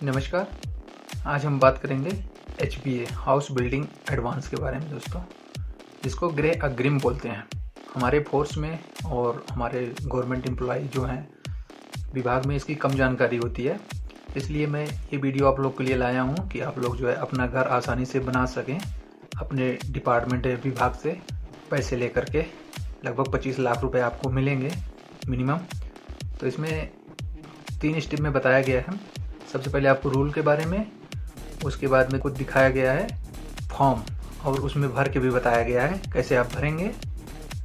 नमस्कार। आज हम बात करेंगे HBA हाउस बिल्डिंग एडवांस के बारे में दोस्तों, जिसको ग्रे अग्रिम बोलते हैं। हमारे फोर्स में और हमारे गवर्नमेंट एम्प्लॉय जो हैं विभाग में इसकी कम जानकारी होती है, इसलिए मैं ये वीडियो आप लोग के लिए लाया हूँ कि आप लोग जो है अपना घर आसानी से बना सकें अपने डिपार्टमेंट विभाग से पैसे लेकर के। लगभग 25 लाख रुपए आपको मिलेंगे मिनिमम। तो इसमें 3 स्टेप में बताया गया है। सबसे पहले आपको रूल के बारे में, उसके बाद में कुछ दिखाया गया है फॉर्म, और उसमें भर के भी बताया गया है कैसे आप भरेंगे,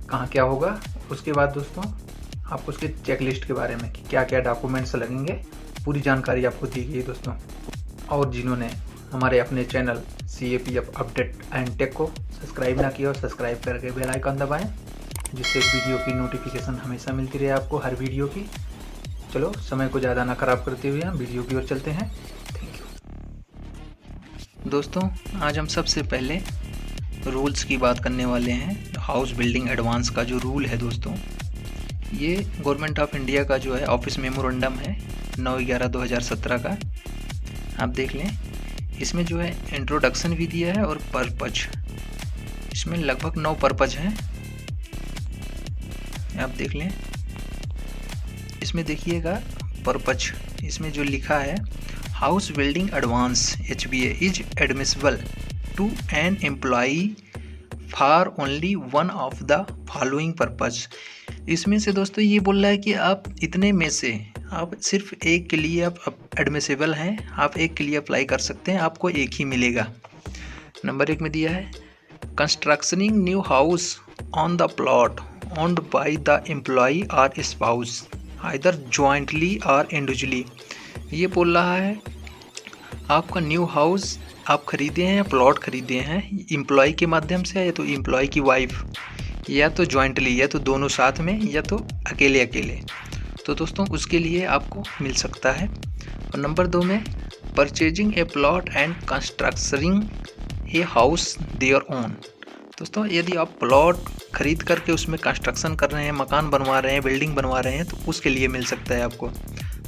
कहाँ क्या होगा। उसके बाद दोस्तों आपको उसके चेक लिस्ट के बारे में कि क्या क्या डॉक्यूमेंट्स लगेंगे, पूरी जानकारी आपको दी गई है दोस्तों। और जिन्होंने हमारे अपने channel CAPF update and tech को सब्सक्राइब ना किया और सब्सक्राइब करके बेल आइकन दबाएं, जिससे वीडियो की नोटिफिकेशन हमेशा मिलती रहे आपको हर वीडियो की। चलो समय को ज़्यादा ना खराब करते हुए हम वीडियो की ओर चलते हैं। थैंक यू दोस्तों। आज हम सबसे पहले रूल्स की बात करने वाले हैं। हाउस बिल्डिंग एडवांस का जो रूल है दोस्तों, ये गवर्नमेंट ऑफ इंडिया का जो है ऑफिस मेमोरेंडम है 9/11/2017 का। आप देख लें, इसमें जो है इंट्रोडक्शन भी दिया है और पर्पज। इसमें लगभग 9 पर्पज हैं, आप देख लें। इसमें देखिएगा पर्पज, इसमें जो लिखा है house building advance HBA is admissible to an employee for only one of the following purpose. इसमें से दोस्तों ये बोल रहा है कि आप इतने में से आप सिर्फ एक के लिए आप एडमिसिबल हैं, आप एक के लिए अप्लाई कर सकते हैं, आपको एक ही मिलेगा। नंबर 1 में दिया है constructing new house on the plot owned by the employee और स्पाउस आइदर जॉइंटली और इंडिविजुअली। ये बोल रहा है आपका न्यू हाउस आप खरीदे हैं या प्लॉट खरीदे हैं एम्प्लॉय के माध्यम से, या तो एम्प्लॉय की वाइफ, या तो जॉइंटली, या तो दोनों साथ में, या तो अकेले अकेले। तो दोस्तों उसके लिए आपको मिल सकता है। और नंबर 2 में purchasing a plot and constructing a house thereon. दोस्तों यदि आप प्लॉट खरीद करके उसमें कंस्ट्रक्शन कर रहे हैं, मकान बनवा रहे हैं, बिल्डिंग बनवा रहे हैं, तो उसके लिए मिल सकता है आपको।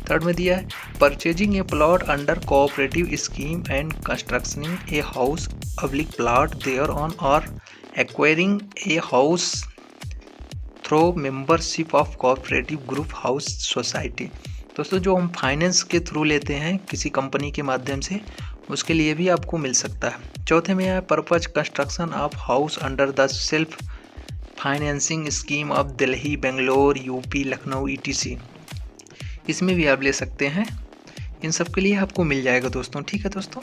थर्ड में दिया है purchasing a plot under cooperative scheme and constructing a house public plot thereon और acquiring a house through membership of cooperative group house society. दोस्तों जो हम फाइनेंस के थ्रू लेते हैं किसी कंपनी के माध्यम से, उसके लिए भी आपको मिल सकता है। चौथे में है purpose construction of house under the self financing scheme of Delhi, Bangalore, UP, Lucknow ETC। इसमें भी आप ले सकते हैं, इन सब के लिए आपको मिल जाएगा दोस्तों। ठीक है दोस्तों,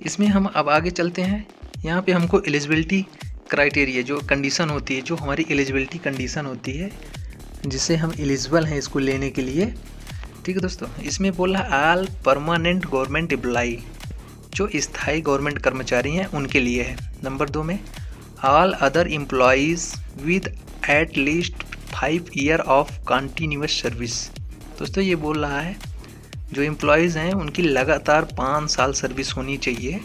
इसमें हम अब आगे चलते हैं। यहाँ पे हमको एलिजिबिलिटी क्राइटेरिया जो कंडीशन होती है, जो हमारी एलिजिबिलिटी कंडीशन होती है जिससे हम एलिजिबल हैं इसको लेने के लिए। ठीक है दोस्तों, इसमें बोला ऑल परमानेंट गवर्नमेंट एम्प्लॉई, जो स्थायी गवर्नमेंट कर्मचारी हैं उनके लिए है। नंबर 2 में all other employees with at least 5 year of continuous service. दोस्तों ये बोल रहा है जो एम्प्लॉयज़ हैं उनकी लगातार 5 साल सर्विस होनी चाहिए,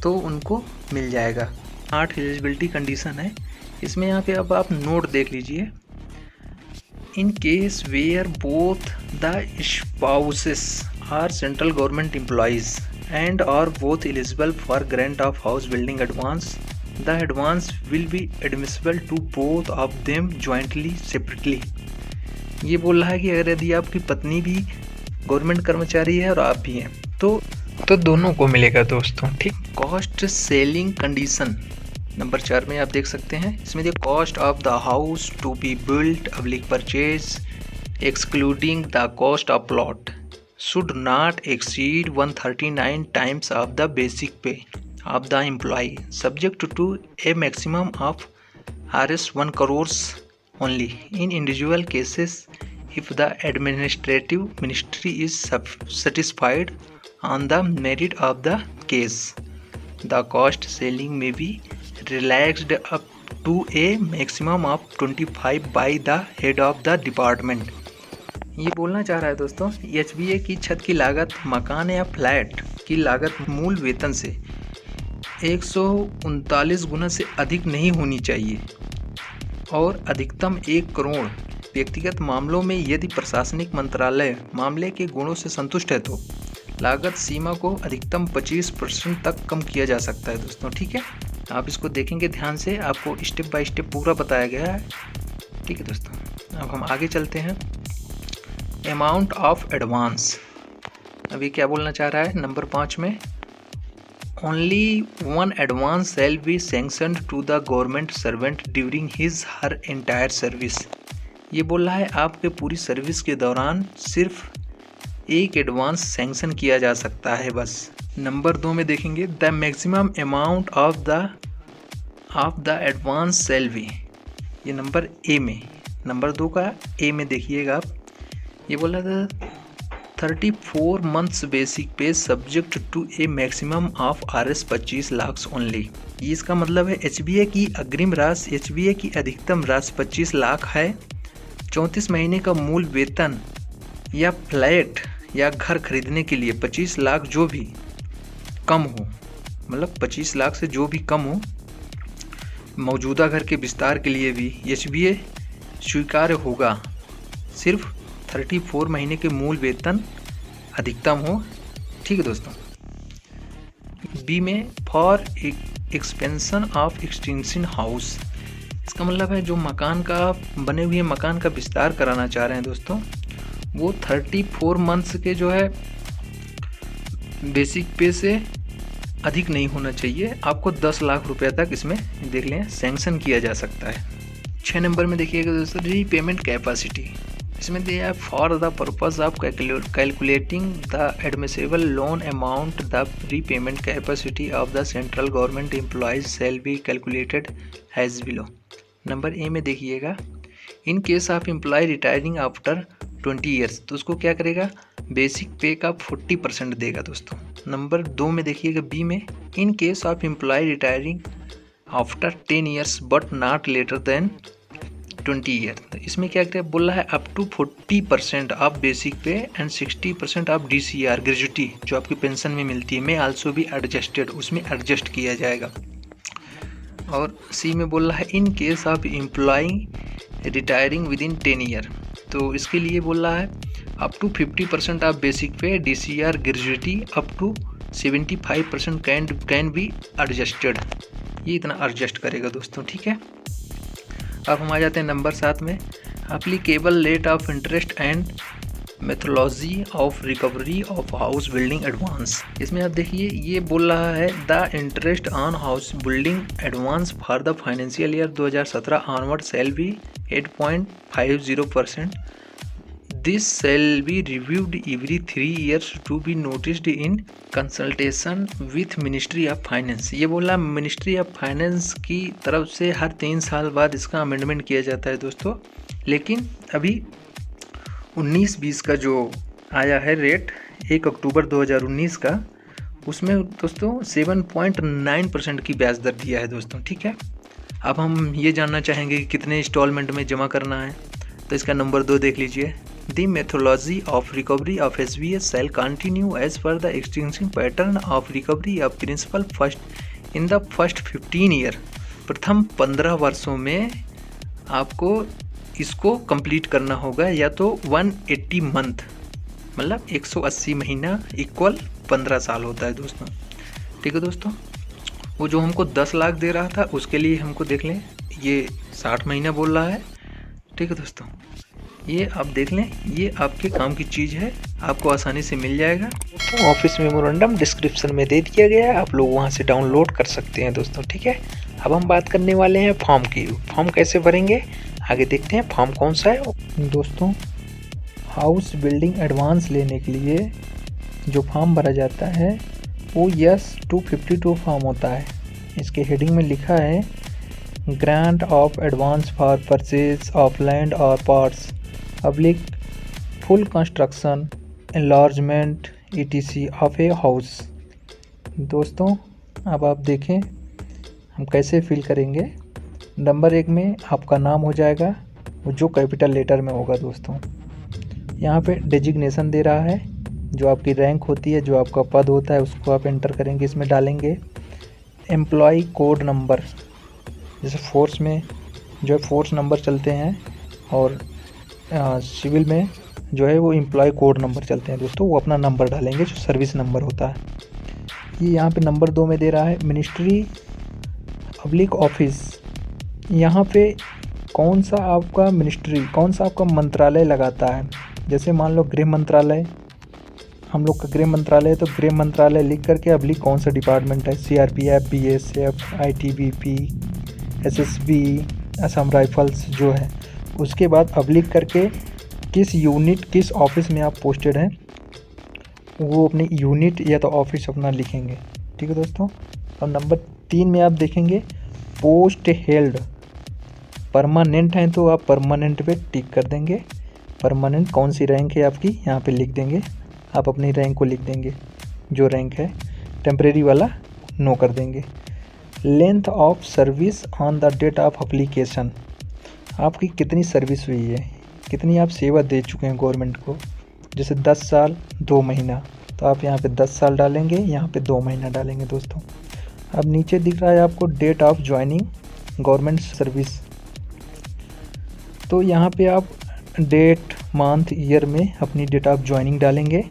तो उनको मिल जाएगा। 8 एलिजिबिलिटी कंडीशन है इसमें। यहाँ पे अब आप नोट देख लीजिए। In case where both the spouses are central government employees and are both eligible for grant of house building advance, the advance will be admissible to both of them jointly separately। ये बोल रहा है कि अगर यदि आपकी पत्नी भी गवर्नमेंट कर्मचारी है और आप भी हैं तो दोनों को मिलेगा दोस्तों। ठीक। कॉस्ट सेलिंग कंडीशन नंबर 4 में आप देख सकते हैं। इसमें देखिए cost of the house to be built public purchase excluding the cost of plot should not exceed 139 times of the basic pay of the employee, subject to a maximum of Rs 1 crores only in individual cases if the administrative ministry is satisfied on the merit of the case. The cost ceiling may be relaxed up to a maximum of 25 by the head of the department। ये बोलना चाह रहा है दोस्तों HBA की छत की लागत मकान या फ्लैट की लागत मूल वेतन से 139 गुना से अधिक नहीं होनी चाहिए और अधिकतम 1 करोड़ व्यक्तिगत मामलों में यदि प्रशासनिक मंत्रालय मामले के गुणों से संतुष्ट है तो लागत सीमा को अधिकतम 25% तक कम किया जा सकता है दोस्तों। ठीक है, आप इसको देखेंगे ध्यान से, आपको स्टेप बाय स्टेप पूरा बताया गया है। ठीक है दोस्तों, अब हम आगे चलते हैं। अमाउंट ऑफ एडवांस, अभी क्या बोलना चाह रहा है नंबर 5 में, only one advance shall be sanctioned to the government servant during his her entire service. ये बोल रहा है आपके पूरी सर्विस के दौरान सिर्फ एक एडवांस सैंक्शन किया जा सकता है बस। नंबर 2 में देखेंगे, the maximum amount of the advance shall B, ये नंबर ए में, नंबर 2 का ए में देखिएगा आप, ये बोला था 34 months basic pay subject to a maximum of RS 25 lakh only. ये इसका मतलब है HBA की अग्रिम राशि, HBA की अधिकतम राशि 25 लाख है। 34 महीने का मूल वेतन या फ्लैट या घर खरीदने के लिए 25 लाख जो भी कम हो, मतलब 25 लाख से जो भी कम हो, मौजूदा घर के विस्तार के लिए भी HBA स्वीकार्य होगा। सिर्फ 34 महीने के मूल वेतन अधिकतम हो। ठीक है दोस्तों। बी में for expansion of extension house, इसका मतलब है जो मकान का बने हुए मकान का विस्तार कराना चाह रहे हैं दोस्तों, वो 34 मंथ्स के जो है बेसिक पे से अधिक नहीं होना चाहिए। आपको 10 लाख रुपए तक इसमें देख लें सैंक्शन किया जा सकता है। 6 नंबर में देखिएगा दोस्तों, रीपेमेंट कैपेसिटी, इसमें दिया है for the purpose of calculating the admissible loan amount the repayment capacity of the central government employees shall be calculated as below. Number A में देखिएगा, in case of employee retiring after 20 years, तो उसको क्या करेगा, basic पे का 40% देगा दोस्तों। नंबर 2 में देखिएगा बी में, in case of employee retiring after 10 years but not later than 20 year, तो इसमें क्या करें, बोल रहा है up to 40% of basic pay and 60% of DCR gratuity जो आपकी पेंशन में मिलती है में आल्सो भी एडजस्टेड, उसमें एडजस्ट किया जाएगा। और सी में बोल रहा है in case of employee retiring within 10 year, तो इसके लिए बोल रहा है up to 50% of basic pay DCR gratuity up to 75% can be adjusted, ये इतना एडजस्ट करेगा दोस्तों। ठीक है, अब हम आ जाते हैं नंबर 7 में, applicable rate of interest and methodology of recovery of house building advance. इसमें आप देखिए ये बोल रहा है the interest on house building advance for the financial year 2017 onward shall be 8.50%। This shall be reviewed every 3 years to be noticed in consultation with ministry of finance. ये बोला ministry of finance की तरफ से हर 3 साल बाद इसका amendment किया जाता है दोस्तों। लेकिन अभी 19-20 का जो आया है रेट 1 अक्टूबर 2019 का, उसमें दोस्तों 7.9% की ब्याज दर दिया है दोस्तों। ठीक है, अब हम ये जानना चाहेंगे कि कितने इंस्टॉलमेंट में जमा करना है, तो इसका नंबर 2 देख लीजिए, The methodology of recovery of HBS shall continue as per the extinction pattern of recovery of principal first in the first 15 year। प्रथम 15 वर्षों में आपको इसको कंप्लीट करना होगा, या तो 180 मंथ मतलब 180 महीना इक्वल 15 साल होता है दोस्तों। ठीक है दोस्तों, वो जो हमको 10 लाख दे रहा था उसके लिए हमको देख लें ये 60 महीना बोल रहा है। ठीक है दोस्तों, ये आप देख लें, ये आपके काम की चीज़ है, आपको आसानी से मिल जाएगा। ऑफिस मेमोरेंडम डिस्क्रिप्शन में दे दिया गया है, आप लोग वहां से डाउनलोड कर सकते हैं दोस्तों। ठीक है, अब हम बात करने वाले हैं फॉर्म की। फॉर्म कैसे भरेंगे आगे देखते हैं, फॉर्म कौन सा है दोस्तों। हाउस बिल्डिंग एडवांस लेने के लिए जो फॉर्म भरा जाता है वो यस 252 फॉर्म होता है। इसके हेडिंग में लिखा है grant of advance for purchase of land और parts public full construction enlargement ETC of a house. दोस्तों अब आप देखें हम कैसे फिल करेंगे। नंबर 1 में आपका नाम हो जाएगा, वो जो कैपिटल लेटर में होगा दोस्तों। यहाँ पे डेजिग्नेशन दे रहा है, जो आपकी रैंक होती है, जो आपका पद होता है उसको आप एंटर करेंगे, इसमें डालेंगे। एम्प्लॉय कोड नंबर, जैसे फोर्स में जो फोर्स नंबर चलते हैं और सिविल में जो है वो एम्प्लॉय कोड नंबर चलते हैं दोस्तों, वो अपना नंबर डालेंगे जो सर्विस नंबर होता है। ये यहाँ पे नंबर 2 में दे रहा है मिनिस्ट्री पब्लिक ऑफिस। यहाँ पे कौन सा आपका मिनिस्ट्री, कौन सा आपका मंत्रालय लगाता है। जैसे मान लो गृह मंत्रालय, हम लोग का गृह मंत्रालय है तो गृह मंत्रालय लिख करके अब्लिक कौन सा डिपार्टमेंट है, CRPF, BSF, ITBP, SSB, Assam rifles जो है। उसके बाद अब्लिक करके किस यूनिट, किस ऑफिस में आप पोस्टेड हैं, वो अपनी यूनिट या तो ऑफिस अपना लिखेंगे। ठीक है दोस्तों। अब नंबर 3 में आप देखेंगे पोस्ट हेल्ड। परमानेंट हैं तो आप परमानेंट पे टिक कर देंगे। परमानेंट कौन सी रैंक है आपकी, यहाँ पे लिख देंगे, आप अपनी रैंक को लिख देंगे जो रैंक है। टेम्परेरी वाला नो कर देंगे। Length of service on the date of application, आपकी कितनी सर्विस हुई है, कितनी आप सेवा दे चुके हैं गवर्नमेंट को। जैसे 10 साल 2 महीना, तो आप यहाँ पे 10 साल डालेंगे, यहाँ पे 2 महीना डालेंगे दोस्तों। अब नीचे दिख रहा है आपको date of joining government service, तो यहाँ पे आप डेट, मंथ, ईयर में अपनी डेट ऑफ ज्वाइनिंग डालेंगे।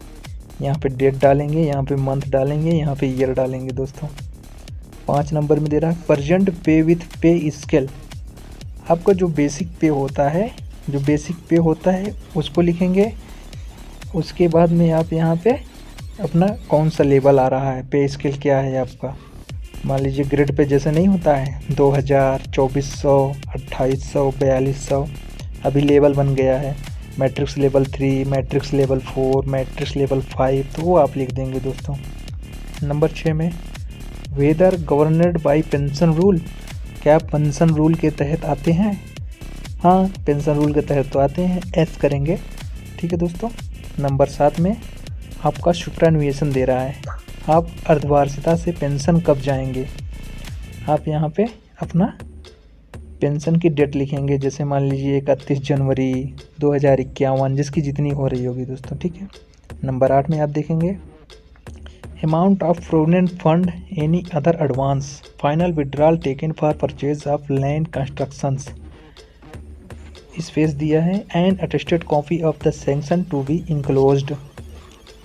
यहाँ पे डेट डालेंगे, यहाँ पे मंथ डालेंगे, यहाँ पे ईयर डालेंगे दोस्तों। 5 नंबर में दे रहा है प्रेजेंट पे विथ पे स्केल। आपका जो बेसिक पे होता है, जो बेसिक पे होता है उसको लिखेंगे। उसके बाद में आप यहाँ पे अपना कौन सा लेवल आ रहा है, पे स्केल क्या है आपका। मान लीजिए ग्रेड पे जैसे नहीं होता है 2000, 2400, 2800, 4200, अभी लेवल बन गया है matrix level 3, matrix level 4, matrix level 5, तो वो आप लिख देंगे दोस्तों। नंबर 6 में whether governed by pension rule, क्या पेंशन रूल के तहत आते हैं। हाँ, पेंशन रूल के तहत तो आते हैं, एस करेंगे। ठीक है दोस्तों। नंबर 7 में आपका सुपरएनुएशन दे रहा है, आप अर्धवार्षिकता से पेंशन कब जाएंगे। आप यहाँ पे अपना पेंशन की डेट लिखेंगे। जैसे मान लीजिए 31 जनवरी 2051, जिसकी जितनी हो रही होगी दोस्तों। ठीक है। नंबर 8 में आप देखेंगे amount of provident fund any other advance final withdrawal taken for purchase of land constructions, space दिया है and attested copy of the sanction to be enclosed.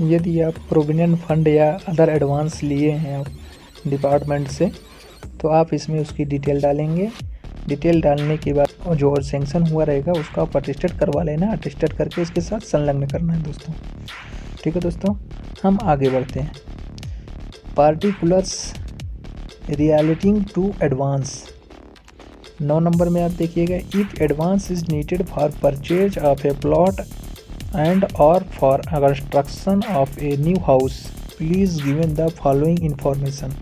यदि आप प्रोविडेंट फंड या अदर एडवांस लिए हैं डिपार्टमेंट से, तो आप इसमें उसकी डिटेल डालेंगे। डिटेल डालने के बाद जो और सैंक्शन हुआ रहेगा उसका आप अटेस्टेड करवा लेना। अटेस्टेड करके इसके साथ संलग्न करना है दोस्तों। ठीक है दोस्तों। हम आगे बढ़ते हैं। Particulars relating to advance. 9 number में आप देखिएगा if advance is needed for purchase of a plot and और for construction of a new house please given the following information.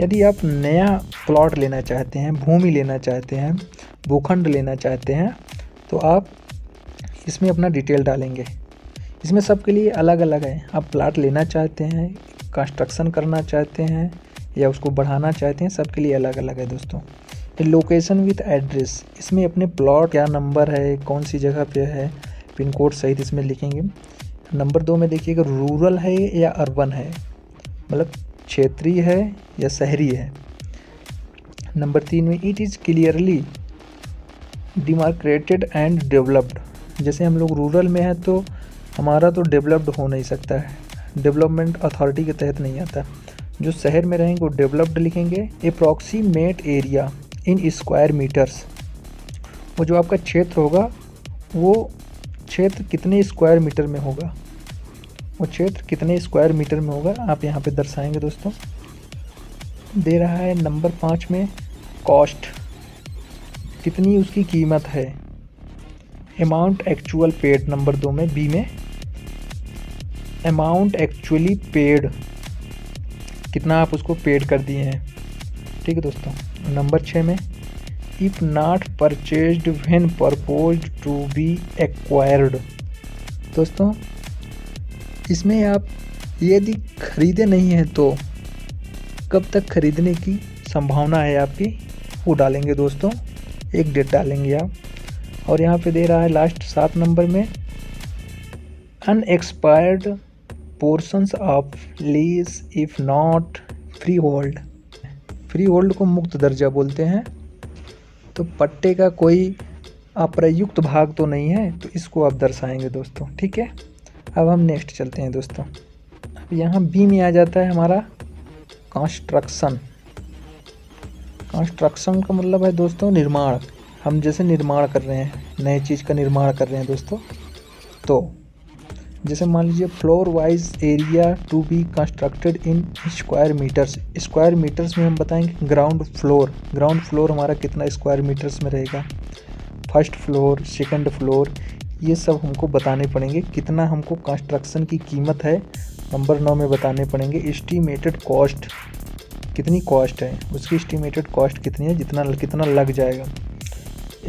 यदि आप नया प्लॉट लेना चाहते हैं, भूमि लेना चाहते हैं, भूखंड लेना चाहते हैं, तो आप इसमें अपना डिटेल डालेंगे। इसमें सबके लिए अलग अलग है। आप प्लॉट लेना चाहते हैं, कंस्ट्रक्शन करना चाहते हैं या उसको बढ़ाना चाहते हैं, सबके लिए अलग अलग है दोस्तों। लोकेशन विथ एड्रेस, इसमें अपने प्लॉट क्या नंबर है, कौन सी जगह पे है, पिन कोड सहित इसमें लिखेंगे। नंबर 2 में देखिएगा रूरल है या अर्बन है, मतलब क्षेत्रीय है या शहरी है। नंबर 3 में it is clearly demarcated and developed. जैसे हम लोग रूरल में है तो हमारा तो डेवलप्ड हो नहीं सकता है, डेवलपमेंट अथॉरिटी के तहत नहीं आता। जो शहर में रहेंगे वो डेवलप्ड लिखेंगे। Approximate area in square metres, वो जो आपका क्षेत्र होगा वो क्षेत्र कितने स्क्वायर मीटर में होगा, वो क्षेत्र कितने स्क्वायर मीटर में होगा आप यहाँ पे दर्शाएंगे दोस्तों। दे रहा है नंबर 5 में कॉस्ट, कितनी उसकी कीमत है। अमाउंट एक्चुअल पेड, नंबर 2 में बी में अमाउंट एक्चुअली पेड, कितना आप उसको पेड कर दिए हैं। ठीक है दोस्तों। नंबर 6 में if not purchased when proposed to be acquired. दोस्तों इसमें आप यदि खरीदे नहीं हैं तो कब तक खरीदने की संभावना है आपकी, वो डालेंगे दोस्तों। एक डेट डालेंगे आप। और यहाँ पे दे रहा है लास्ट 7 नंबर में unexpired portions of lease if not free hold. Free hold को मुक्त दर्जा बोलते हैं। तो पट्टे का कोई अप्रयुक्त भाग तो नहीं है, तो इसको आप दर्शाएंगे दोस्तों। ठीक है, अब हम नेक्स्ट चलते हैं दोस्तों। अब यहाँ बी में आ जाता है हमारा कंस्ट्रक्शन। कंस्ट्रक्शन का मतलब है दोस्तों निर्माण। हम जैसे निर्माण कर रहे हैं, नए चीज़ का निर्माण कर रहे हैं दोस्तों। तो जैसे मान लीजिए floor wise area to be constructed in square metres. Square metres में हम बताएंगे ग्राउंड फ्लोर हमारा कितना स्क्वायर मीटर्स में रहेगा, फर्स्ट फ्लोर, सेकंड फ्लोर, ये सब हमको बताने पड़ेंगे। कितना हमको कंस्ट्रक्शन की कीमत है नंबर 9 में बताने पड़ेंगे। एस्टीमेटेड कॉस्ट, कितनी कॉस्ट है, उसकी एस्टीमेटेड कॉस्ट कितनी है, कितना लग जाएगा।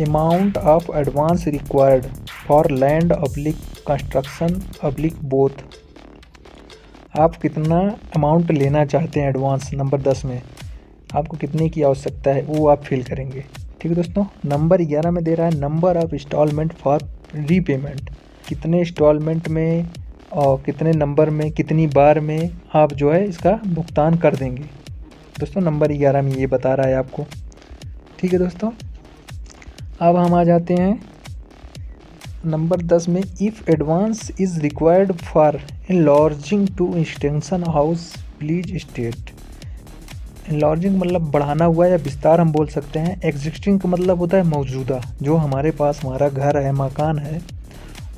Amount of advance required for land oblique construction oblique both. आप कितना अमाउंट लेना चाहते हैं एडवांस, नंबर 10 में आपको कितने की आवश्यकता है वो आप फिल करेंगे। ठीक है दोस्तों। नंबर 11 में दे रहा है number of instalment for repayment. कितने इंस्टॉलमेंट में और कितने नंबर में, कितनी बार में आप जो है इसका भुगतान कर देंगे दोस्तों। नंबर 11 में ये बता रहा है आपको। ठीक है दोस्तों। अब हम आ जाते हैं नंबर 10 में। If advance is required for enlarging to extension house please state. Enlarging मतलब बढ़ाना हुआ या विस्तार हम बोल सकते हैं। एग्जिस्टिंग का मतलब होता है मौजूदा, जो हमारे पास हमारा घर है, मकान है,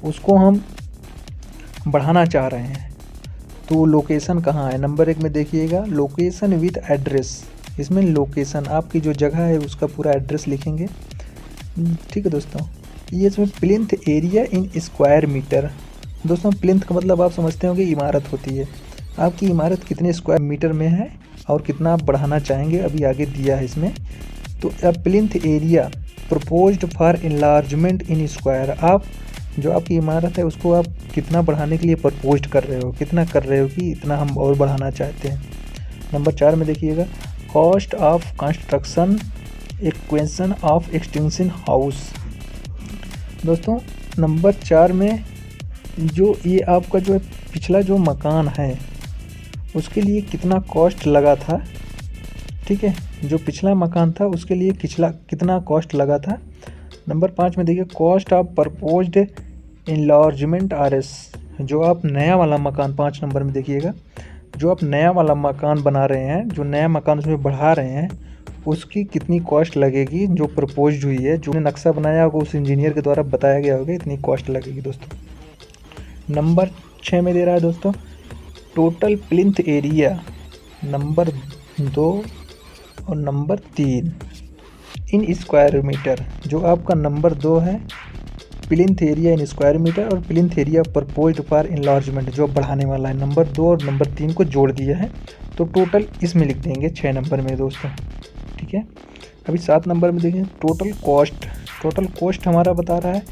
उसको हम बढ़ाना चाह रहे हैं। तो लोकेशन कहाँ है, नंबर 1 में देखिएगा लोकेशन विद एड्रेस। इसमें लोकेशन आपकी जो जगह है उसका पूरा एड्रेस लिखेंगे। ठीक है दोस्तों। ये इसमें plinth area in square metre. दोस्तों प्लिंथ का मतलब आप समझते हो कि इमारत होती है। आपकी इमारत कितने स्क्वायर मीटर में है और कितना आप बढ़ाना चाहेंगे, अभी आगे दिया है इसमें। तो अब plinth area proposed for enlargement in square. आप जो आपकी इमारत है उसको आप कितना बढ़ाने के लिए प्रपोज्ड कर रहे हो, कितना कर रहे हो कि इतना हम और बढ़ाना चाहते हैं। नंबर 4 में देखिएगा cost of construction equation of extension house. दोस्तों नंबर 4 में जो ये आपका जो पिछला जो मकान है उसके लिए कितना कॉस्ट लगा था। ठीक है, जो पिछला मकान था उसके लिए कितना कॉस्ट लगा था। नंबर 5 में देखिए cost of proposed enlargement RS. जो आप नया वाला मकान, 5 नंबर में देखिएगा, जो आप नया वाला मकान बना रहे हैं, जो नया मकान उसमें बढ़ा रहे हैं, उसकी कितनी कॉस्ट लगेगी, जो प्रपोज्ड हुई है, जो नक्शा बनाया होगा उस इंजीनियर के द्वारा बताया गया होगा, इतनी कॉस्ट लगेगी दोस्तों। नंबर 6 में दे रहा है दोस्तों टोटल प्लिंथ एरिया। नंबर 2 और नंबर 3 इन स्क्वायर मीटर। जो आपका नंबर 2 है plinth area in square meter और plinth area proposed for enlargement जो बढ़ाने वाला है, नंबर 2 और नंबर 3 को जोड़ दिया है, तो टोटल इसमें लिख देंगे 6 नंबर में दोस्तों। ठीक है, अभी 7 नंबर में देखें टोटल कॉस्ट। टोटल कॉस्ट हमारा बता रहा है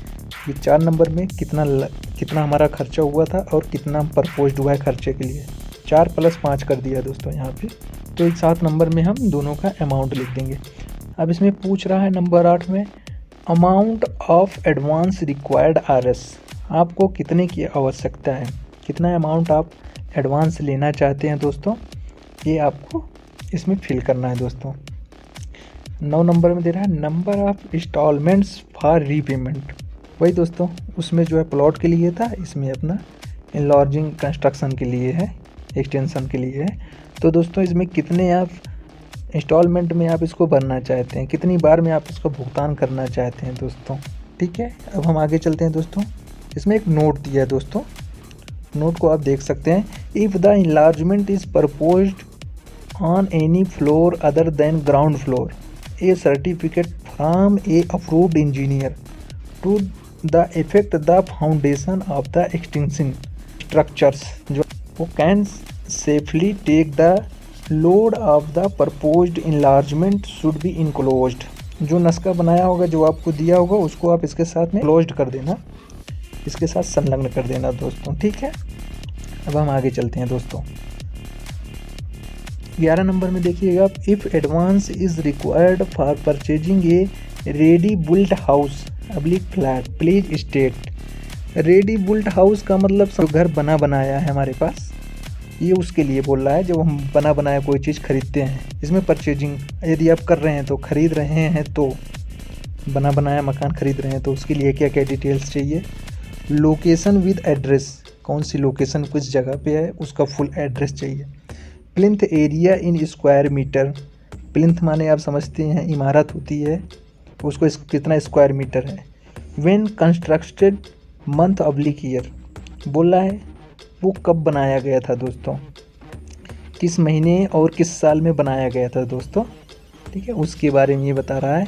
ये 4 नंबर में कितना हमारा खर्चा हुआ था और कितना प्रपोज्ड हुआ है खर्चे के लिए। 4 + 5 कर दिया दोस्तों यहाँ पे। तो 7 नंबर में हम दोनों का अमाउंट लिख देंगे। अब इसमें पूछ रहा है नंबर 8 में amount of advance required RS. आपको कितने की आवश्यकता है, कितना अमाउंट आप एडवांस लेना चाहते हैं दोस्तों, ये आपको इसमें फिल करना है दोस्तों। 9 नंबर में दे रहा है number of instalments for repayment. वही दोस्तों उसमें जो है प्लॉट के लिए था, इसमें अपना एनलार्जिंग कंस्ट्रक्शन के लिए है, एक्सटेंशन के लिए है। तो दोस्तों इसमें कितने आप इंस्टॉलमेंट में आप इसको भरना चाहते हैं, कितनी बार में आप इसको भुगतान करना चाहते हैं दोस्तों। ठीक है, अब हम आगे चलते हैं दोस्तों। इसमें एक नोट दिया है दोस्तों, नोट को आप देख सकते हैं। If the enlargement is proposed on any floor other than ground floor, a certificate from a approved engineer to the effect the foundation of the extension structures जो वो can safely take the load of the proposed enlargement should be enclosed. जो नस्का बनाया होगा, जो आपको दिया होगा, उसको आप इसके साथ में क्लोज्ड कर देना, इसके साथ संलग्न कर देना दोस्तों। ठीक है, अब हम आगे चलते हैं दोस्तों। 11 नंबर में देखिएगा आप if advance is required for purchasing a ready built house oblique flat please state. Ready built house का मतलब सब घर बना बनाया है हमारे पास, ये उसके लिए बोल रहा है जब हम बना बनाया कोई चीज़ खरीदते हैं। इसमें परचेजिंग यदि आप कर रहे हैं तो, खरीद रहे हैं तो बना बनाया मकान खरीद रहे हैं तो उसके लिए क्या क्या डिटेल्स चाहिए। लोकेशन विद एड्रेस, कौन सी लोकेशन किस जगह पे है उसका फुल एड्रेस चाहिए। Plinth area in square metre, plinth माने आप समझते हैं इमारत होती है, उसको कितना स्क्वायर मीटर है। When constructed month oblique year, बोला है वो कब बनाया गया था दोस्तों, किस महीने और किस साल में बनाया गया था दोस्तों, ठीक है, उसके बारे में ये बता रहा है।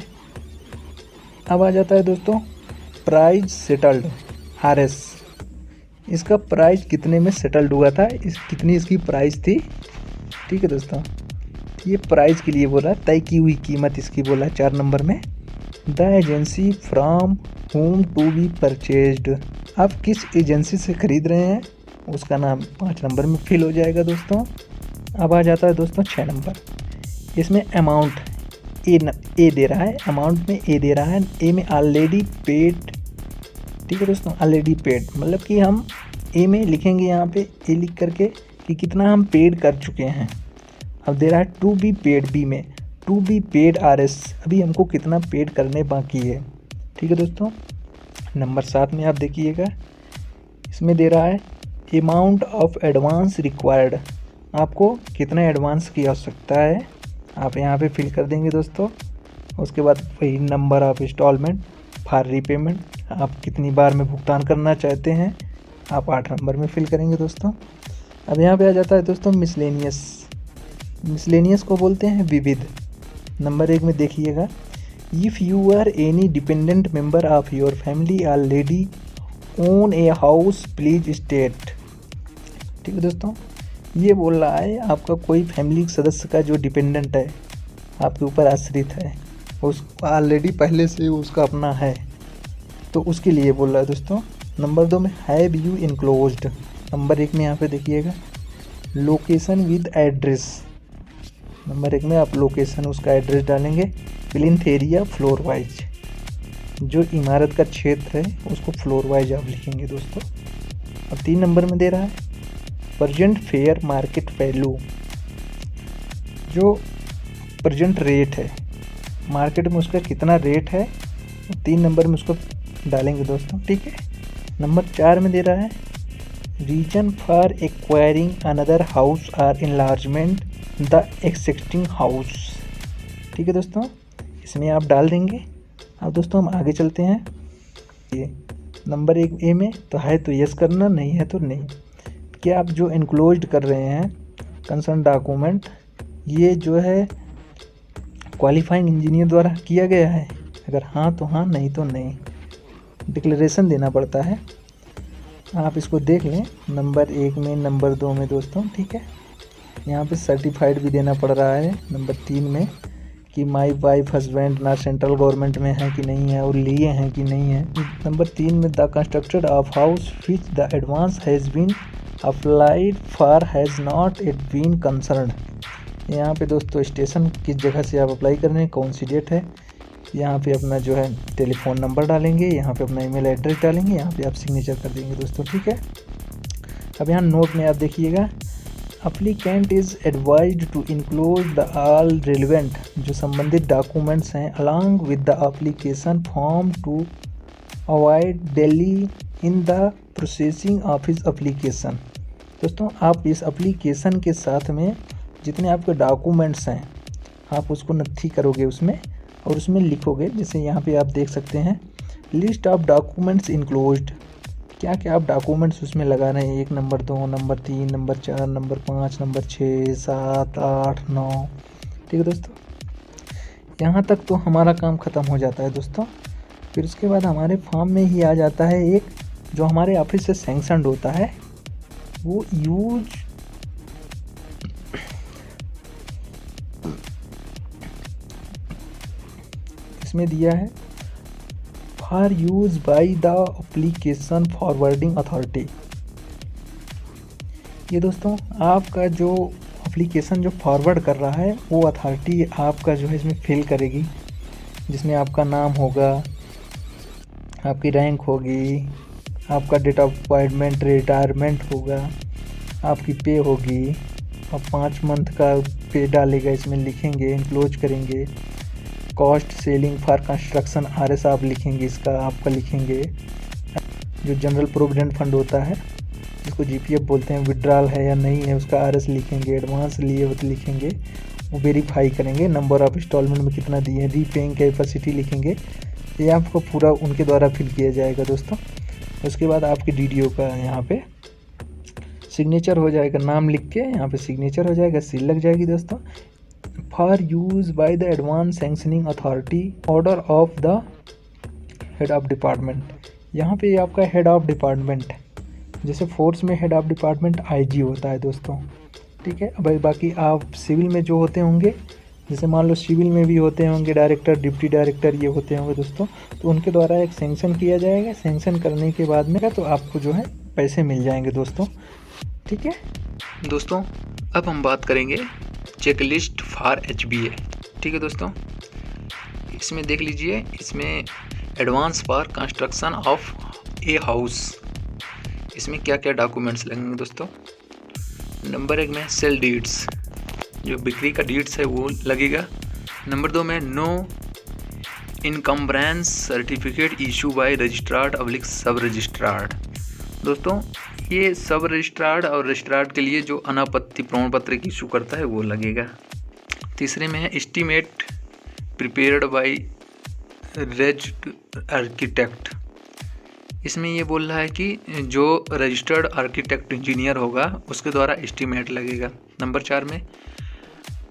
अब आ जाता है दोस्तों प्राइस सेटल्ड, RS, इसका प्राइस कितने में सेटल्ड हुआ था, कितनी इसकी प्राइस थी, ठीक है दोस्तों। ये प्राइस के लिए बोला, तय की हुई कीमत इसकी बोला 4 नंबर में। The agency from home to be purchased, आप किस एजेंसी से ख़रीद रहे हैं उसका नाम 5 नंबर में फिल हो जाएगा दोस्तों। अब आ जाता है दोस्तों 6 नंबर, इसमें अमाउंट ए दे रहा है, अमाउंट में ए दे रहा है, ए में ऑलरेडी पेड, ठीक है दोस्तों, ऑलरेडी पेड मतलब कि हम ए में लिखेंगे यहाँ पे ए लिख करके कि कितना हम पेड कर चुके हैं। अब दे रहा है टू बी पेड, बी में टू बी पेड RS, अभी हमको कितना पेड करने बाकी है, ठीक है दोस्तों। नंबर 7 में आप देखिएगा, इसमें दे रहा है अमाउंट ऑफ एडवांस रिक्वायर्ड, आपको कितना एडवांस की आवश्यकता है आप यहाँ पे फिल कर देंगे दोस्तों। उसके बाद वही number of instalment for repayment, आप कितनी बार में भुगतान करना चाहते हैं आप 8 नंबर में फिल करेंगे दोस्तों। अब यहाँ पे आ जाता है दोस्तों मिसलेनियस, मिसलेनियस को बोलते हैं विविध। नंबर 1 में देखिएगा, if you are any dependent member of your family already own a house please state, ठीक है दोस्तों। ये बोल रहा है आपका कोई फैमिली सदस्य का जो डिपेंडेंट है, आपके ऊपर आश्रित है, उस ऑलरेडी पहले से उसका अपना है, तो उसके लिए बोल रहा है दोस्तों। नंबर 2 में हैव यू इनक्लोज्ड, नंबर 1 में यहाँ पे देखिएगा लोकेशन विद एड्रेस, नंबर 1 में आप लोकेशन उसका एड्रेस डालेंगे। प्लिंथ एरिया फ्लोर वाइज, जो इमारत का क्षेत्र है उसको फ्लोर वाइज आप लिखेंगे दोस्तों। अब 3 नंबर में दे रहा है प्रेजेंट फेयर मार्केट वैल्यू, जो प्रेजेंट रेट है मार्केट में उसका कितना रेट है, 3 नंबर में उसको डालेंगे दोस्तों, ठीक है। नंबर 4 में दे रहा है reason for acquiring another house or enlargement the existing house, ठीक है दोस्तों, इसमें आप डाल देंगे। अब दोस्तों हम आगे चलते हैं, ये नंबर 1 ए में तो है तो यस करना, नहीं है तो नहीं। क्या आप जो इनक्लोज्ड कर रहे हैं कंसर्न डॉक्यूमेंट, ये जो है क्वालिफाइंग इंजीनियर द्वारा किया गया है, अगर हाँ तो हाँ, नहीं तो नहीं, डिक्लेरेशन देना पड़ता है, आप इसको देख लें नंबर 1 में नंबर 2 में दोस्तों, ठीक है। यहाँ पे सर्टिफाइड भी देना पड़ रहा है नंबर 3 में कि माई वाइफ हस्बैंड ना सेंट्रल गवर्नमेंट में है कि नहीं है और लिए हैं कि नहीं है। नंबर 3 में the constructed of house which the advance has been applied for has not it been concern, यहाँ पे दोस्तों स्टेशन किस जगह से आप अप्लाई कर रहे हैं, कौन सी डेट है, यहाँ पे अपना जो है टेलीफोन नंबर डालेंगे, यहाँ पे अपना ईमेल एड्रेस डालेंगे, यहाँ पे आप सिग्नेचर कर देंगे दोस्तों, ठीक है। अब यहाँ नोट में आप देखिएगा applicant is advised to include the all relevant, जो संबंधित डॉक्यूमेंट्स हैं along with the application form to avoid delay in the processing of his application. दोस्तों आप इस एप्लीकेशन के साथ में जितने आपके डॉक्यूमेंट्स हैं आप उसको नथी करोगे उसमें, और उसमें लिखोगे, जैसे यहाँ पे आप देख सकते हैं लिस्ट ऑफ डॉक्यूमेंट्स इंक्लोज्ड, क्या क्या आप डॉक्यूमेंट्स उसमें लगा रहे हैं, 1 number 2 number 3 number 4 number 5 number 6 7 8 9, ठीक है दोस्तों। यहाँ तक तो हमारा काम ख़त्म हो जाता है दोस्तों। फिर उसके बाद हमारे फॉर्म में ही आ जाता है एक जो हमारे ऑफिस से सैंक्शनड होता है, वो यूज इसमें दिया है for use by the application forwarding authority. ये दोस्तों आपका जो एप्लीकेशन जो फॉरवर्ड कर रहा है वो अथॉरिटी आपका जो है इसमें फिल करेगी, जिसमें आपका नाम होगा, आपकी रैंक होगी, आपका डेट ऑफ अपॉइंटमेंट रिटायरमेंट होगा, आपकी पे होगी, और 5 मंथ का पे डालेगा, इसमें लिखेंगे, इनक्लोज करेंगे, cost selling for construction RS आप लिखेंगे, इसका आपका लिखेंगे। जो जनरल प्रोविडेंट फंड होता है जिसको GPF बोलते हैं, विड्रॉल है या नहीं है उसका RS लिखेंगे। एडवांस लिए हो तो लिखेंगे, वो वेरीफाई करेंगे। नंबर ऑफ इंस्टॉलमेंट में कितना दिए हैं, रीपेइंग कैपेसिटी लिखेंगे। ये आपको पूरा उनके द्वारा फिल किया जाएगा दोस्तों। उसके बाद आपके DDO का यहाँ पे सिग्नेचर हो जाएगा, नाम लिख के यहाँ पे सिग्नेचर हो जाएगा, सील लग जाएगी दोस्तों। For use by the advance sanctioning authority, order of the head of department. यहाँ पे आपका हेड ऑफ डिपार्टमेंट, जैसे फोर्स में हेड ऑफ डिपार्टमेंट IG होता है दोस्तों, ठीक है। अब बाकी आप सिविल में जो होते होंगे, जैसे मान लो सिविल में भी होते होंगे डायरेक्टर, डिप्टी डायरेक्टर, ये होते होंगे दोस्तों, तो उनके द्वारा एक सैंक्शन किया जाएगा। सैंक्शन करने के बाद में तो आपको जो है पैसे मिल जाएंगे दोस्तों, ठीक है दोस्तों। अब हम बात करेंगे चेकलिस्ट फॉर HBA, ठीक है दोस्तों। इसमें देख लीजिए, इसमें advance for construction of a house, इसमें क्या क्या डॉक्यूमेंट्स लगेंगे दोस्तों। नंबर 1 में सेल डीड्स, जो बिक्री का डीड्स है वो लगेगा। नंबर 2 में no encumbrance certificate issue by registrar अब्लिक सब रजिस्ट्रार्ड। दोस्तों ये सब रजिस्ट्रार्ड और रजिस्ट्रार्ड के लिए जो अनापत्ति प्रमाण पत्र की इशू करता है वो लगेगा। तीसरे में है estimate prepared by registered architect. इसमें ये बोल रहा है कि जो रजिस्टर्ड आर्किटेक्ट इंजीनियर होगा उसके द्वारा एस्टीमेट लगेगा। नंबर 4 में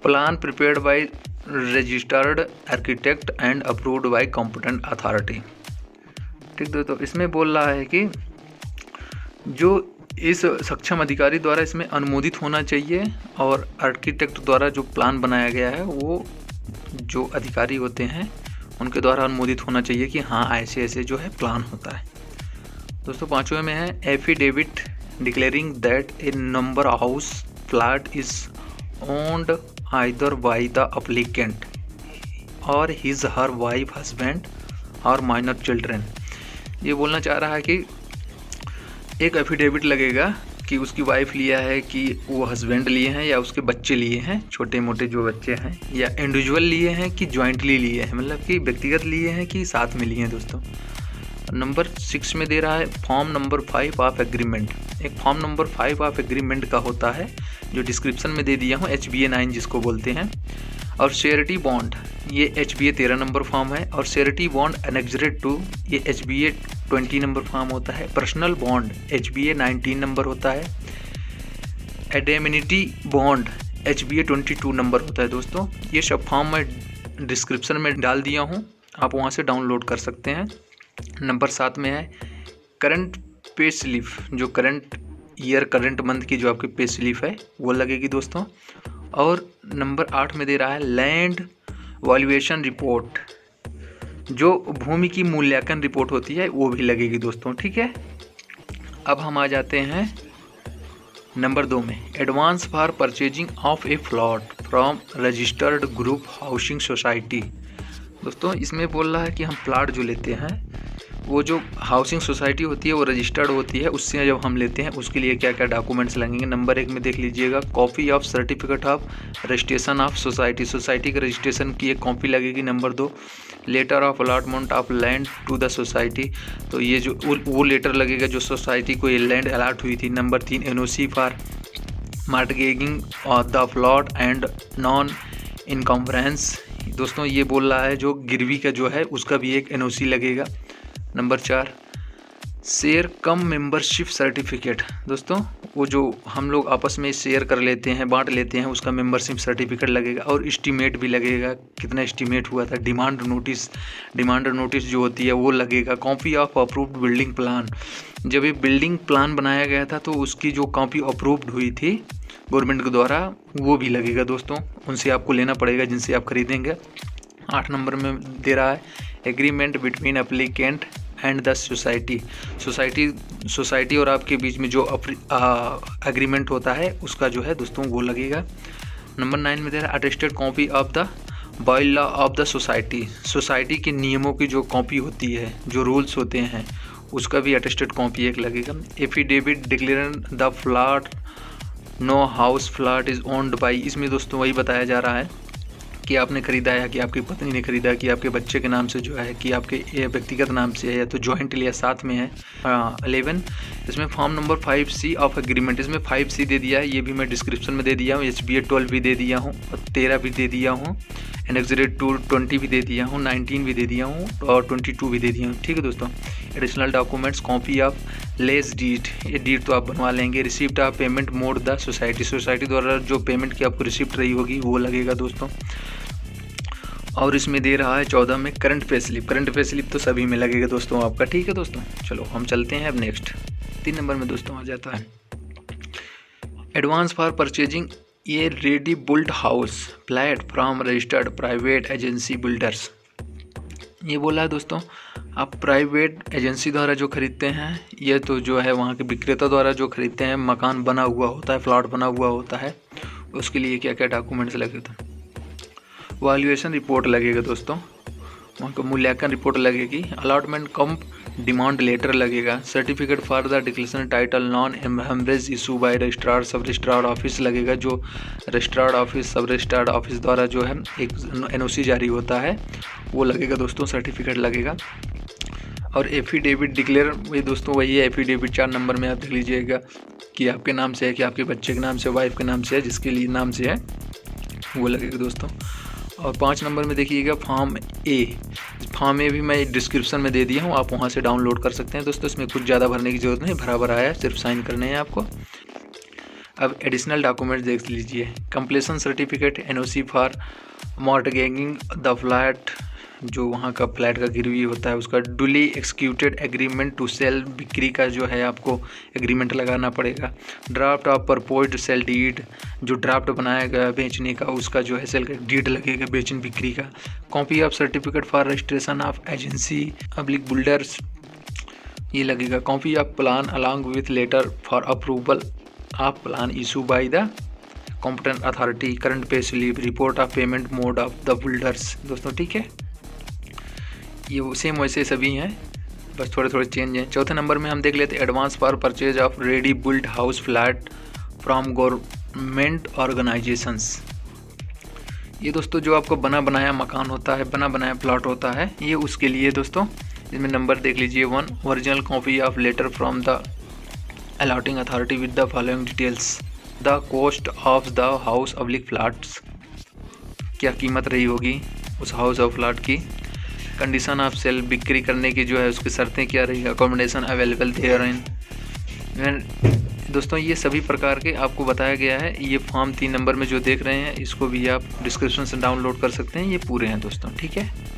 plan prepared by registered architect and approved by competent authority, ठीक दोस्तों। इसमें बोल रहा है कि जो इस सक्षम अधिकारी द्वारा इसमें अनुमोदित होना चाहिए, और आर्किटेक्ट द्वारा जो प्लान बनाया गया है वो जो अधिकारी होते हैं उनके द्वारा अनुमोदित होना चाहिए कि हाँ ऐसे ऐसे जो है प्लान होता है दोस्तों। 5वें में है affidavit declaring that A number house flat is owned either by the applicant और हिज हर वाइफ, हस्बैंड और माइनर चिल्ड्रन। ये बोलना चाह रहा है कि एक एफिडेविट लगेगा कि उसकी वाइफ लिया है, कि वो हस्बैंड लिए हैं, या उसके बच्चे लिए हैं, छोटे मोटे जो बच्चे हैं, या इंडिविजुअल लिए हैं कि जॉइंटली लिए हैं, मतलब कि व्यक्तिगत लिए हैं कि साथ में लिए हैं दोस्तों। नंबर 6 में दे रहा है फॉर्म नंबर 5 ऑफ एग्रीमेंट। एक फॉर्म नंबर 5 ऑफ एग्रीमेंट का होता है जो डिस्क्रिप्शन में दे दिया हूँ, HBA 9 जिसको बोलते हैं। और श्योरिटी बॉन्ड, ये HBA 13 नंबर फॉर्म है। और श्योरिटी बॉन्ड एनेक्सरेट टू, ये HBA 20 नंबर फॉर्म होता है। पर्सनल बॉन्ड HBA 19 नंबर होता है। एडेमिनिटी बॉन्ड HBA 22 नंबर होता है दोस्तों। ये सब फॉर्म मैं डिस्क्रिप्शन में डाल दिया हूँ, आप वहाँ से डाउनलोड कर सकते हैं। नंबर 7 में है करंट पे स्लिप, जो करंट ईयर करंट मंथ की जो आपकी पे स्लिप है वो लगेगी दोस्तों। और नंबर 8 में दे रहा है लैंड वैल्यूएशन रिपोर्ट, जो भूमि की मूल्यांकन रिपोर्ट होती है वो भी लगेगी दोस्तों, ठीक है। अब हम आ जाते हैं नंबर 2 में advance for purchasing of a plot from registered group housing society. दोस्तों इसमें बोल रहा है कि हम प्लाट जो लेते हैं वो जो हाउसिंग सोसाइटी होती है वो रजिस्टर्ड होती है, उससे जब हम लेते हैं उसके लिए क्या क्या डॉक्यूमेंट्स लगेंगे। नंबर 1 में देख लीजिएगा copy of certificate of registration of society, society के रजिस्ट्रेशन की एक कॉपी लगेगी। Number 2 letter of allotment of land to the society, तो ये जो वो लेटर लगेगा जो सोसाइटी को ये लैंड अलॉट हुई थी। Number 3 NOC for mortgaging of the plot and non encumbrance. दोस्तों ये बोल रहा है जो गिरवी का जो है उसका भी एक NOC लगेगा। नंबर 4 शेयर कम मेंबरशिप सर्टिफिकेट, दोस्तों वो जो हम लोग आपस में शेयर कर लेते हैं, बांट लेते हैं, उसका मेंबरशिप सर्टिफिकेट लगेगा। और एस्टीमेट भी लगेगा, कितना एस्टीमेट हुआ था। डिमांड नोटिस जो होती है वो लगेगा। Copy of approved building plan, जब ये बिल्डिंग प्लान बनाया गया था तो उसकी जो कॉपी अप्रूव्ड हुई थी गवर्नमेंट के द्वारा वो भी लगेगा दोस्तों, उनसे आपको लेना पड़ेगा जिनसे आप खरीदेंगे। 8 नंबर में दे रहा है agreement between applicant and the society और आपके बीच में जो एग्रीमेंट होता है उसका जो है दोस्तों वो लगेगा। नंबर 9 में दे रहा है attested copy of the by law of the society के नियमों की जो कॉपी होती है, जो रूल्स होते हैं, उसका भी अटेस्टेड कॉपी एक लगेगा। Affidavit declaring the flat no house flat is owned by, इसमें दोस्तों वही बताया जा रहा है कि आपने खरीदा है, कि आपकी पत्नी ने खरीदा, कि आपके बच्चे के नाम से जो है, कि आपके व्यक्तिगत नाम से है, या तो जॉइंट लिया साथ में है। 11 इसमें form number 5C of agreement, इसमें 5C दे दिया है, ये भी मैं डिस्क्रिप्शन में दे दिया हूँ। HBA 12 भी दे दिया हूँ, और 13 भी दे दिया हूँ, एनेक्सरेट 20 भी दे दिया हूँ, 19 भी दे दिया हूँ, और 22 भी दे दिया हूँ। ठीक है दोस्तों। Additional documents, copy of lease deed, ये डीड तो आप बनवा लेंगे। Receipt of payment mode the society द्वारा जो पेमेंट की आपको रिसिप्ट रही होगी वो लगेगा दोस्तों। और इसमें दे रहा है 14 में करंट पे स्लिप तो सभी में लगेगा दोस्तों आपका। ठीक है दोस्तों, चलो हम चलते हैं अब नेक्स्ट 3 नंबर में दोस्तों आ जाता है एडवांस फॉर परचेजिंग ये ready built house flat from registered private agency builders. ये बोला है दोस्तों, आप प्राइवेट एजेंसी द्वारा जो खरीदते हैं, ये तो जो है वहाँ के विक्रेता द्वारा जो खरीदते हैं, मकान बना हुआ होता है, प्लॉट बना हुआ होता है, उसके लिए क्या क्या डॉक्यूमेंट्स लगे थे। वैल्यूएशन रिपोर्ट लगेगा दोस्तों, वहाँ का मूल्यांकन रिपोर्ट लगेगी। अलॉटमेंट कम डिमांड लेटर लगेगा। Certificate for the declaration title non एम्बरेज issue by registrar sub registrar office लगेगा, जो registrar office sub registrar office द्वारा जो है एक NOC जारी होता है वो लगेगा दोस्तों, सर्टिफिकेट लगेगा। और एफिडेविट डिक्लेयर, वही दोस्तों वही है एफिडेविट, 4 नंबर में आप देख लीजिएगा कि आपके नाम से है, कि आपके बच्चे के नाम से, वाइफ के नाम से है, जिसके लिए नाम से है वो लगेगा दोस्तों। और 5 नंबर में देखिएगा फॉर्म ए भी मैं डिस्क्रिप्शन में दे दिया हूँ, आप वहाँ से डाउनलोड कर सकते हैं दोस्तों। इसमें कुछ ज़्यादा भरने की ज़रूरत नहीं, भरा भरा है, सिर्फ साइन करने हैं आपको। अब एडिशनल डॉक्यूमेंट्स देख लीजिए। Completion certificate, NOC for mortgaging the flat, जो वहाँ का फ्लैट का गिरवी होता है उसका। Duly executed agreement to sale, बिक्री का जो है आपको एग्रीमेंट लगाना पड़ेगा। Draft of proposed sale deed, जो ड्राफ्ट बनाया गया बेचने का, उसका जो है सेल का डीड लगेगा, बेचन बिक्री का। Copy of certificate for registration of agency public builders, ये लगेगा। Copy of plan along with letter for approval of plan issue by the competent authority. Current pay slip, report of payment mode of the builders दोस्तों। ठीक है, ये same वैसे सभी हैं, बस थोड़े थोड़े चेंज हैं। 4थे नंबर में हम देख लेते हैं advance for purchase of ready built house flat from government organisations. ये दोस्तों जो आपको बना बनाया मकान होता है, बना बनाया प्लॉट होता है, ये उसके लिए दोस्तों। इसमें नंबर देख लीजिए 1, original copy of letter from the allotting authority with the following details. The cost of the house oblique flats, क्या कीमत रही होगी उस हाउस ऑफ फ्लैट की। कंडीशन ऑफ सेल, बिक्री करने की जो है उसकी शर्तें क्या रही। Accommodation available there in. दोस्तों ये सभी प्रकार के आपको बताया गया है। ये फॉर्म 3 नंबर में जो देख रहे हैं, इसको भी आप डिस्क्रिप्शन से डाउनलोड कर सकते हैं, ये पूरे हैं दोस्तों। ठीक है।